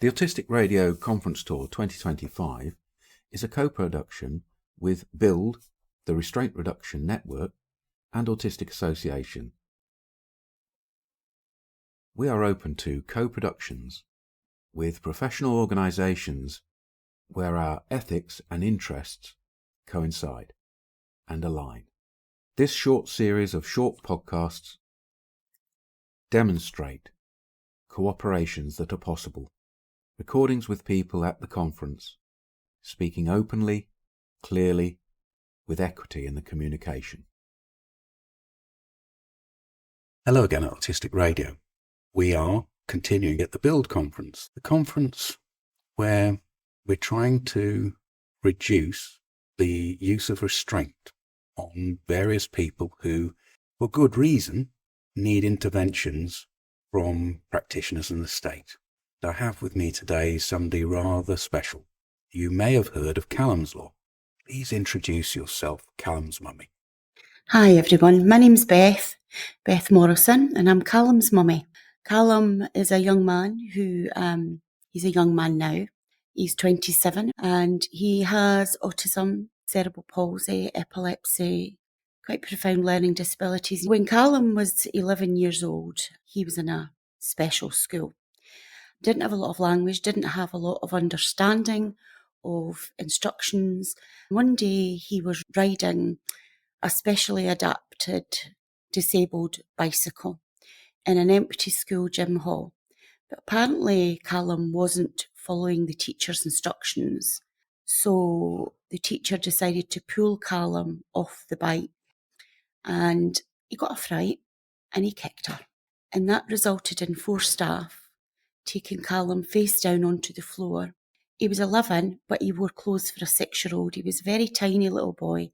The Autistic Radio Conference Tour 2025 is a co-production with BILD, the Restraint Reduction Network, and Autistic Association. We are open to co-productions with professional organisations where our ethics and interests coincide and align. This short series of short podcasts demonstrate cooperations that are possible, recordings with people at the conference, speaking openly, clearly, with equity in the communication. Hello again at Autistic Radio. We are continuing at the BILD conference, the conference where we're trying to reduce the use of restraint on various people who, for good reason, need interventions from practitioners in the state. I have with me today somebody rather special. You may have heard of Calum's Law. Please introduce yourself, Calum's mummy. Hi everyone, my name's Beth Morrison, and I'm Calum's mummy. Calum is a young man he's a young man now. He's 27 and he has autism, cerebral palsy, epilepsy, quite profound learning disabilities. When Calum was 11 years old, he was in a special school. Didn't have a lot of language, didn't have a lot of understanding of instructions. One day he was riding a specially adapted disabled bicycle in an empty school gym hall. But apparently Calum wasn't following the teacher's instructions. So the teacher decided to pull Calum off the bike and he got a fright and he kicked her. And that resulted in 4 staff taking Calum face down onto the floor. He was 11, but he wore clothes for a 6-year-old. He was a very tiny little boy.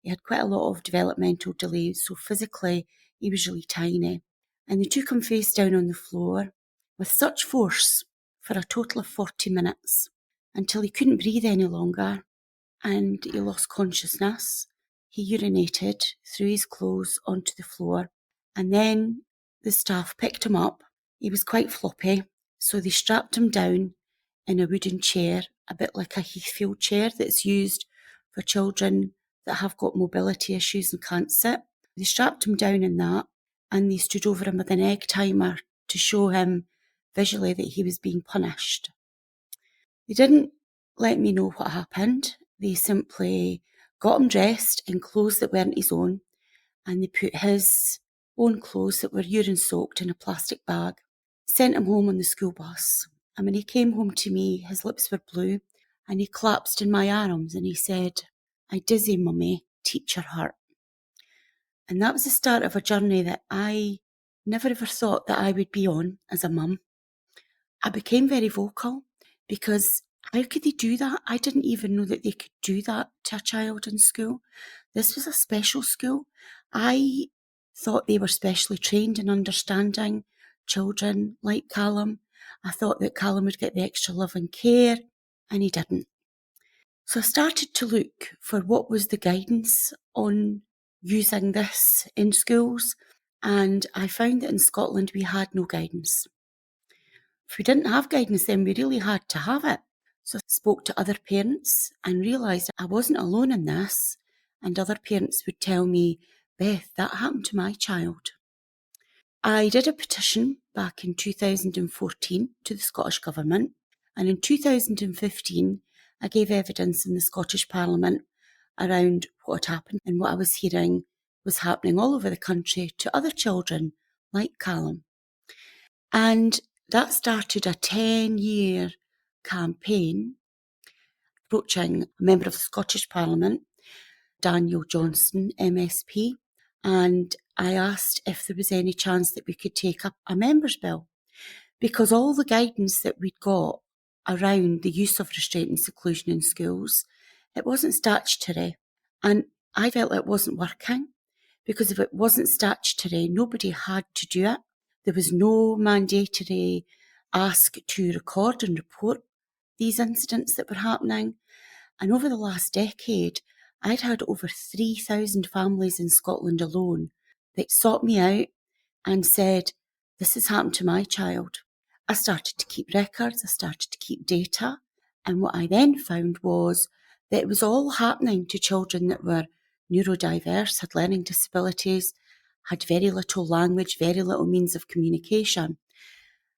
He had quite a lot of developmental delays, so physically he was really tiny. And they took him face down on the floor with such force for a total of 40 minutes until he couldn't breathe any longer and he lost consciousness. He urinated through his clothes onto the floor and then the staff picked him up. He was quite floppy, so they strapped him down in a wooden chair, a bit like a Heathfield chair that's used for children that have got mobility issues and can't sit. They strapped him down in that and they stood over him with an egg timer to show him visually that he was being punished. They didn't let me know what happened. They simply got him dressed in clothes that weren't his own and they put his own clothes that were urine soaked in a plastic bag, sent him home on the school bus. And when he came home to me, his lips were blue and he collapsed in my arms and he said, "I dizzy, mummy, teacher hurt." And that was the start of a journey that I never ever thought that I would be on as a mum. I became very vocal because how could they do that? I didn't even know that they could do that to a child in school. This was a special school. I thought they were specially trained in understanding children like Calum. I thought that Calum would get the extra love and care, and he didn't. So I started to look for what was the guidance on using this in schools, and I found that in Scotland we had no guidance. If we didn't have guidance, then we really had to have it. So I spoke to other parents and realised I wasn't alone in this, and other parents would tell me, "Beth, that happened to my child." I did a petition back in 2014 to the Scottish Government, and in 2015 I gave evidence in the Scottish Parliament around what had happened and what I was hearing was happening all over the country to other children like Calum. And that started a 10-year campaign approaching a member of the Scottish Parliament, Daniel Johnson, MSP, and I asked if there was any chance that we could take up a members' bill, because all the guidance that we'd got around the use of restraint and seclusion in schools, it wasn't statutory. And I felt it wasn't working, because if it wasn't statutory, nobody had to do it. There was no mandatory ask to record and report these incidents that were happening. And over the last decade, I'd had over 3,000 families in Scotland alone that sought me out and said, "This has happened to my child." I started to keep records, I started to keep data. And what I then found was that it was all happening to children that were neurodiverse, had learning disabilities, had very little language, very little means of communication.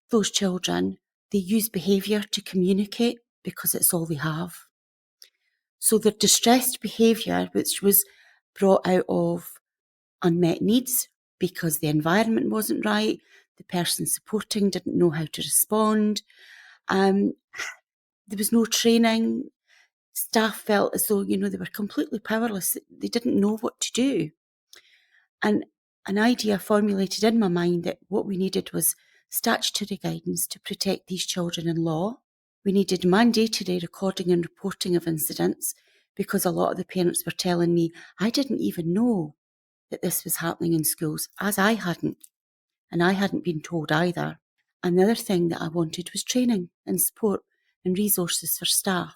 Those children, they use behaviour to communicate because it's all they have. So their distressed behaviour, which was brought out of unmet needs because the environment wasn't right, the person supporting didn't know how to respond, there was no training, staff felt as though, they were completely powerless, they didn't know what to do. And an idea formulated in my mind that what we needed was statutory guidance to protect these children in law. We needed mandatory recording and reporting of incidents because a lot of the parents were telling me, I didn't even know that this was happening in schools, as I hadn't. And I hadn't been told either. And the other thing that I wanted was training and support and resources for staff.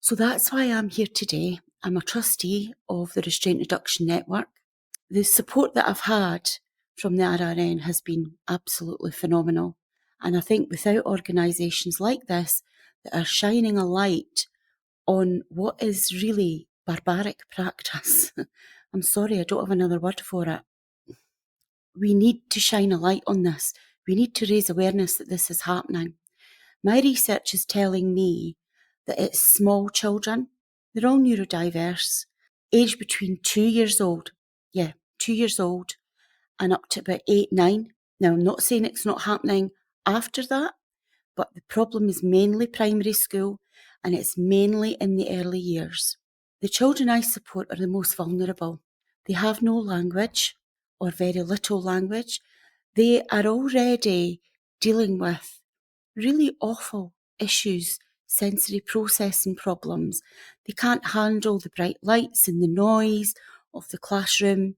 So that's why I'm here today. I'm a trustee of the Restraint Reduction Network. The support that I've had from the RRN has been absolutely phenomenal. And I think without organisations like this that are shining a light on what is really barbaric practice, I'm sorry, I don't have another word for it. We need to shine a light on this. We need to raise awareness that this is happening. My research is telling me that it's small children. They're all neurodiverse, aged between 2 years old. 2 years old and up to about 8, 9. Now, I'm not saying it's not happening after that, but the problem is mainly primary school and it's mainly in the early years. The children I support are the most vulnerable. They have no language or very little language. They are already dealing with really awful issues, sensory processing problems. They can't handle the bright lights and the noise of the classroom.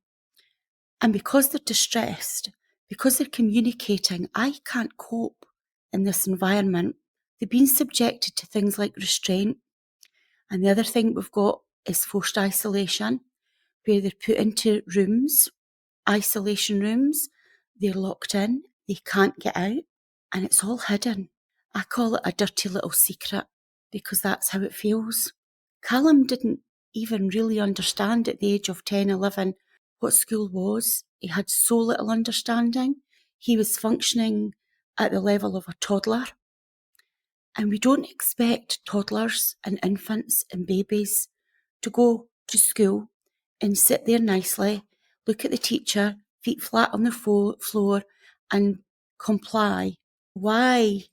And because they're distressed, because they're communicating, I can't cope in this environment. They've been subjected to things like restraint. And the other thing we've got is forced isolation, where they're put into rooms, isolation rooms. They're locked in, they can't get out, and it's all hidden. I call it a dirty little secret because that's how it feels. Calum didn't even really understand at the age of 10, 11 what school was. He had so little understanding. He was functioning at the level of a toddler. And we don't expect toddlers and infants and babies to go to school and sit there nicely, look at the teacher, feet flat on the floor and comply. Why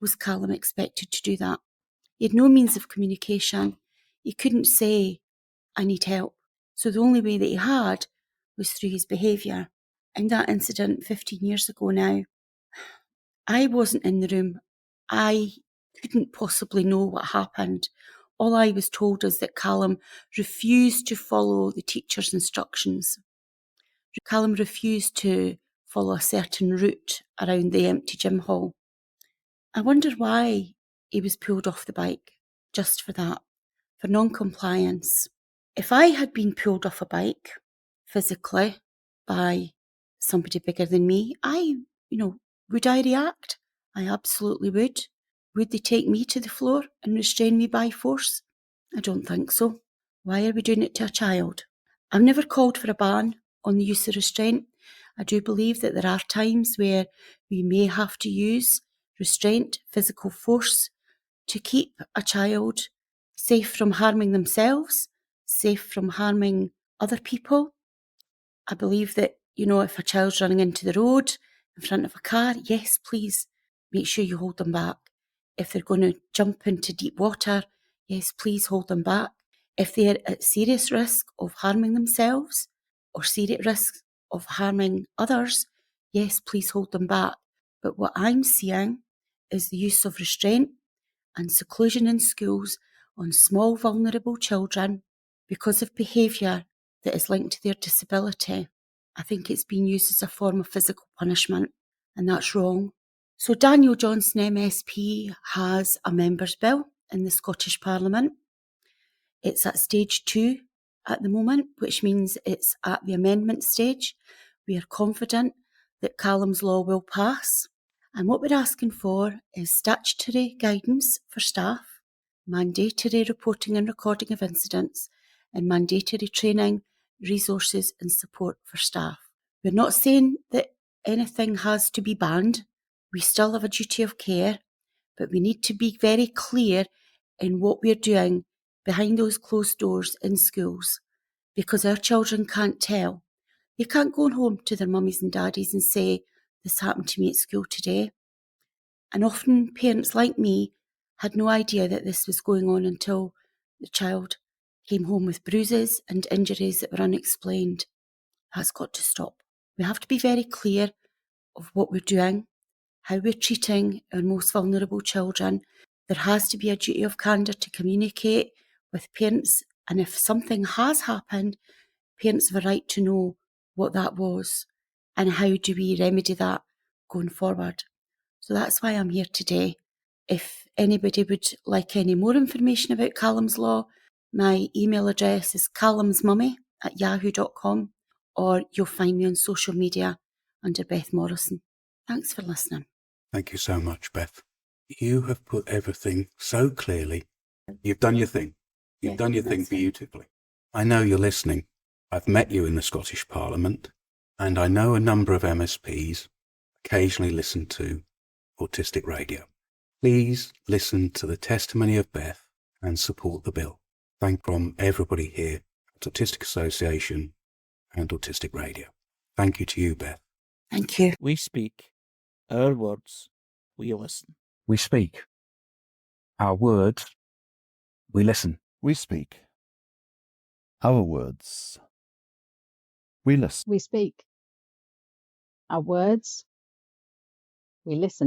was Calum expected to do that? He had no means of communication. He couldn't say, I need help. So the only way that he had was through his behaviour. And that incident 15 years ago now, I wasn't in the room. I couldn't possibly know what happened. All I was told is that Calum refused to follow the teacher's instructions. Calum refused to follow a certain route around the empty gym hall. I wonder why he was pulled off the bike just for that, for non-compliance. If I had been pulled off a bike physically by somebody bigger than me, would I react? I absolutely would. Would they take me to the floor and restrain me by force? I don't think so. Why are we doing it to a child? I've never called for a ban on the use of restraint. I do believe that there are times where we may have to use restraint, physical force, to keep a child safe from harming themselves, safe from harming other people. I believe that, if a child's running into the road in front of a car, yes, please make sure you hold them back. If they're going to jump into deep water, yes, please hold them back. If they're at serious risk of harming themselves or serious risk of harming others, yes, please hold them back. But what I'm seeing is the use of restraint and seclusion in schools on small vulnerable children because of behaviour that is linked to their disability. I think it's being used as a form of physical punishment, and that's wrong. So Daniel Johnson MSP has a members' bill in the Scottish Parliament. It's at stage 2 at the moment, which means it's at the amendment stage. We are confident that Calum's law will pass. And what we're asking for is statutory guidance for staff, mandatory reporting and recording of incidents, and mandatory training, resources and support for staff. We're not saying that anything has to be banned. We still have a duty of care, but we need to be very clear in what we're doing behind those closed doors in schools, because our children can't tell. They can't go home to their mummies and daddies and say, this happened to me at school today. And often parents like me had no idea that this was going on until the child came home with bruises and injuries that were unexplained. That's got to stop. We have to be very clear of what we're doing, how we're treating our most vulnerable children. There has to be a duty of candour to communicate with parents, and if something has happened, parents have a right to know what that was and how do we remedy that going forward. So that's why I'm here today. If anybody would like any more information about Calum's Law, my email address is calumsmummy@yahoo.com, or you'll find me on social media under Beth Morrison. Thanks for listening. Thank you so much, Beth. You have put everything so clearly. You've done your thing. You've done your thing beautifully. I know you're listening. I've met you in the Scottish Parliament, and I know a number of MSPs occasionally listen to Autistic Radio. Please listen to the testimony of Beth and support the bill. Thank from everybody here at Autistic Association and Autistic Radio. Thank you to you, Beth. Thank you. We speak our words, we listen. We speak our words, we listen. We speak our words, we listen. We speak our words, we listen.